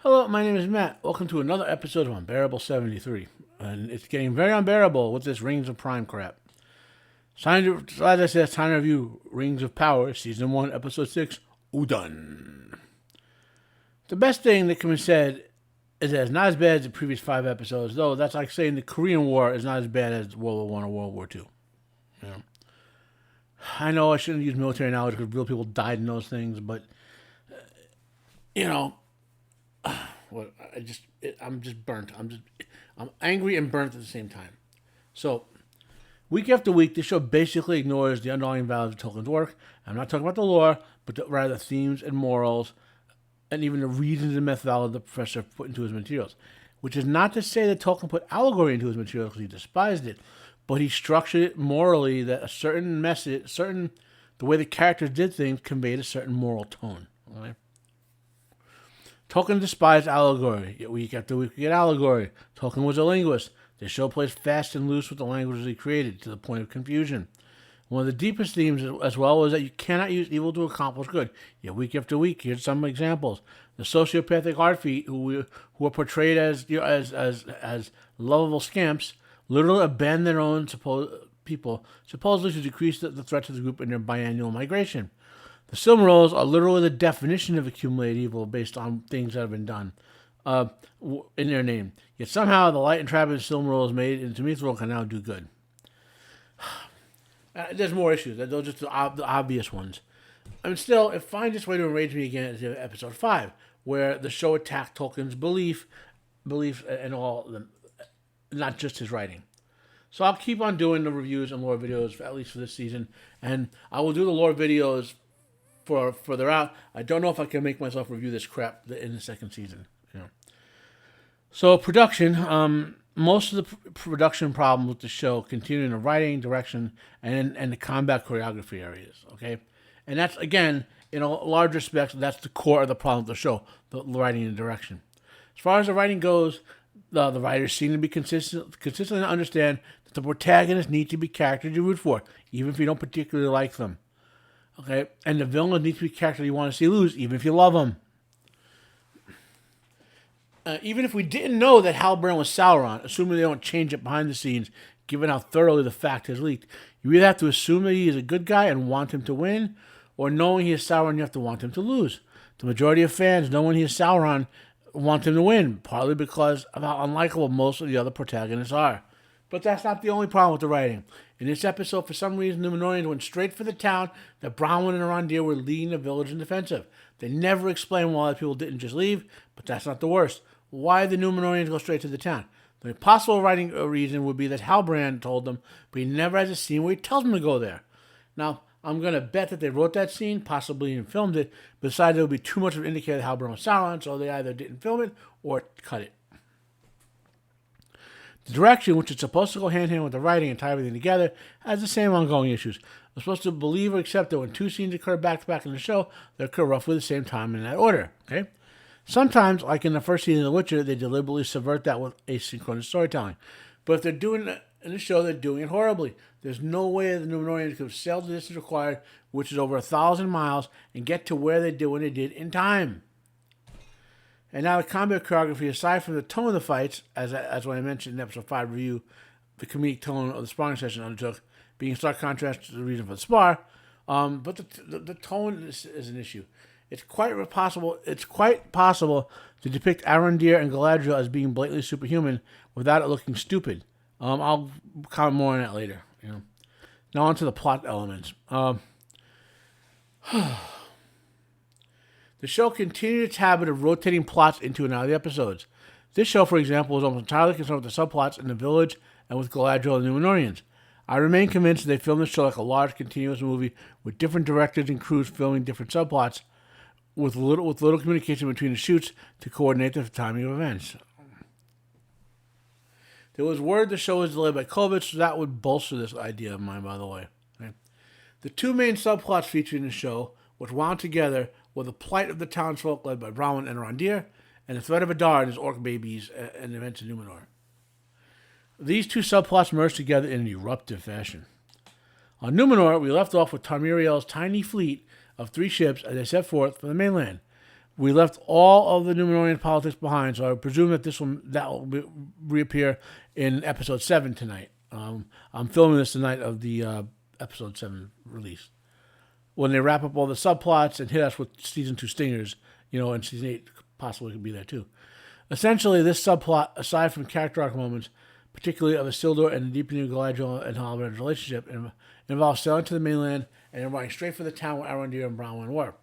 Hello, my name is Matt. Welcome to another episode of Unbearable 73. And it's getting very unbearable with this Rings of Prime crap. As I said, it's time to review Rings of Power, Season 1, Episode 6, Udon. The best thing that can be said is that it's not as bad as the previous 5 episodes, though that's like saying the Korean War is not as bad as World War I or World War II. You know? I know I shouldn't use military analogies because real people died in those things, but, I'm just burnt. I'm angry and burnt at the same time. So, week after week, this show basically ignores the underlying values of Tolkien's work. I'm not talking about the lore, but rather the themes and morals, and even the reasons and methodology the professor put into his materials. Which is not to say that Tolkien put allegory into his materials because he despised it, but he structured it morally that a certain message, the way the characters did things conveyed a certain moral tone. Right? Tolkien despised allegory, yet week after week we get allegory. Tolkien was a linguist. The show plays fast and loose with the languages he created, to the point of confusion. One of the deepest themes as well is that you cannot use evil to accomplish good. Yet week after week, here's some examples. The sociopathic art feet, who are portrayed as lovable scamps, literally abandon their own people, supposedly to decrease the threat to the group in their biannual migration. The Silmarils are literally the definition of accumulated evil based on things that have been done in their name. Yet somehow the light and trapping Silmarils made into Mithril can now do good. There's more issues. Those are just the obvious ones. I mean, still, it finds its way to enrage me again in episode 5, where the show attacked Tolkien's belief and all, not just his writing. So I'll keep on doing the reviews and lore videos, at least for this season, and I will do the lore videos for further out. I don't know if I can make myself review this crap in the second season. So production, most of the production problems with the show continue in the writing, direction, and the combat choreography areas. Okay, and that's again in a large respect that's the core of the problem with the show: the writing and direction. As far as the writing goes, the writers seem to be consistently understand that the protagonists need to be characters you root for, even if you don't particularly like them. Okay, and the villains need to be characters you want to see lose, even if you love them. Even if we didn't know that Halbrand was Sauron, assuming they don't change it behind the scenes, given how thoroughly the fact has leaked, you either have to assume that he is a good guy and want him to win, or knowing he is Sauron, you have to want him to lose. The majority of fans, knowing he is Sauron, want him to win, partly because of how unlikable most of the other protagonists are. But that's not the only problem with the writing. In this episode, for some reason, the Númenóreans went straight for the town that Bronwyn and Arondir were leading the village in defensive. They never explain why the people didn't just leave, but that's not the worst. Why did the Númenóreans go straight to the town? The possible writing reason would be that Halbrand told them, but he never has a scene where he tells them to go there. Now, I'm going to bet that they wrote that scene, possibly even filmed it, but decided it would be too much of an indicator that Halbrand was Sauron, so they either didn't film it or cut it. The direction, which is supposed to go hand-in-hand with the writing and tie everything together, has the same ongoing issues. We're supposed to believe or accept that when two scenes occur back-to-back in the show, they occur roughly the same time in that order. Okay? Sometimes, like in the first season of The Witcher, they deliberately subvert that with asynchronous storytelling. But if they're doing it in the show, they're doing it horribly. There's no way the Númenóreans could have sailed the distance required, which is over 1,000 miles, and get to where they did when they did in time. And now the combat choreography, aside from the tone of the fights, as when I mentioned in episode 5 review, the comedic tone of the sparring session undertook, being in stark contrast to the reason for the spar, but the tone is an issue. It's quite possible to depict Arondir and Galadriel as being blatantly superhuman without it looking stupid. I'll comment more on that later. Now on to the plot elements. The show continued its habit of rotating plots into and out of the episodes. This show, for example, was almost entirely concerned with the subplots in the village and with Galadriel and the Númenóreans. I remain convinced they filmed the show like a large, continuous movie with different directors and crews filming different subplots, with little communication between the shoots to coordinate the timing of events. There was word the show was delayed by COVID, so that would bolster this idea of mine, by the way. Okay? The two main subplots featured in the show, which wound together, were the plight of the townsfolk led by Bronwyn and Arondir, and the threat of Adar and his orc babies and events in Númenor. These two subplots merged together in an eruptive fashion. On Númenor, we left off with Tamriel's tiny fleet of 3 ships as they set forth for the mainland. We left all of the Numenorian politics behind, so I presume that will reappear in episode 7 tonight. I'm filming this the night of the episode 7 release. When they wrap up all the subplots and hit us with season 2 stingers, and season 8 possibly could be there too. Essentially, this subplot, aside from character arc moments, particularly of Isildur and the deepening of Galadriel and Halbrand's relationship, involves sailing to the mainland and riding straight for the town where Arondir and Bronwyn were.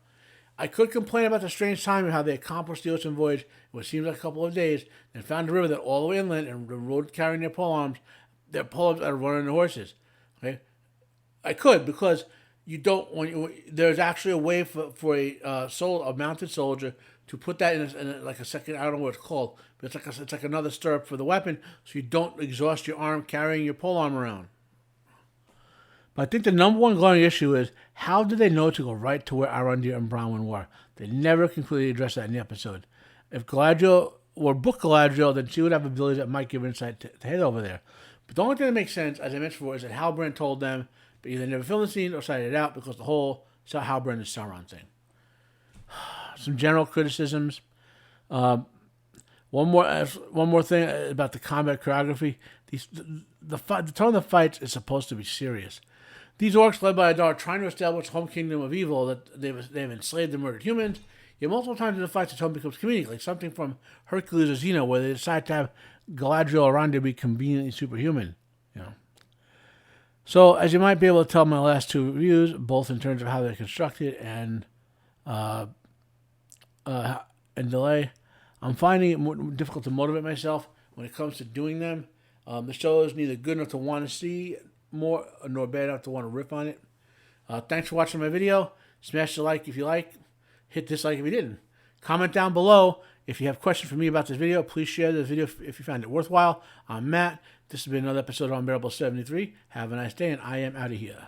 I could complain about the strange timing of how they accomplished the ocean voyage in what seems like a couple of days, and found a river that all the way inland and the road carrying their polearms are running their horses. Okay, I could, because you don't there's actually a way for a mounted soldier to put that in like a second. I don't know what it's called, but it's like another stirrup for the weapon, so you don't exhaust your arm carrying your polearm around. But I think the number one glaring issue is, how did they know to go right to where Arondir and Bronwyn were? They never completely addressed that in the episode. If Galadriel were book Galadriel, then she would have abilities that might give insight to head over there. But the only thing that makes sense, as I mentioned before, is that Halbrand told them, but either never filmed the scene or cited it out, because the whole Halbrand is Sauron thing. Some general criticisms. One more thing about the combat choreography. The tone of the fights is supposed to be serious. These orcs, led by Adar, are trying to establish a home kingdom of evil that they've enslaved and murdered humans. Yet multiple times in the fights, the tone becomes comedic, like something from Hercules or Xena, where they decide to have Galadriel around to be conveniently superhuman. So, as you might be able to tell in my last 2 reviews, both in terms of how they're constructed and delay, I'm finding it more difficult to motivate myself when it comes to doing them. The show is neither good enough to want to see more, nor bad enough to want to rip on it. Thanks for watching my video. Smash the like if you like. Hit dislike if you didn't. Comment down below if you have questions for me about this video. Please share this video if you found it worthwhile. I'm Matt. This has been another episode of Unbearable 73. Have a nice day, and I am out of here.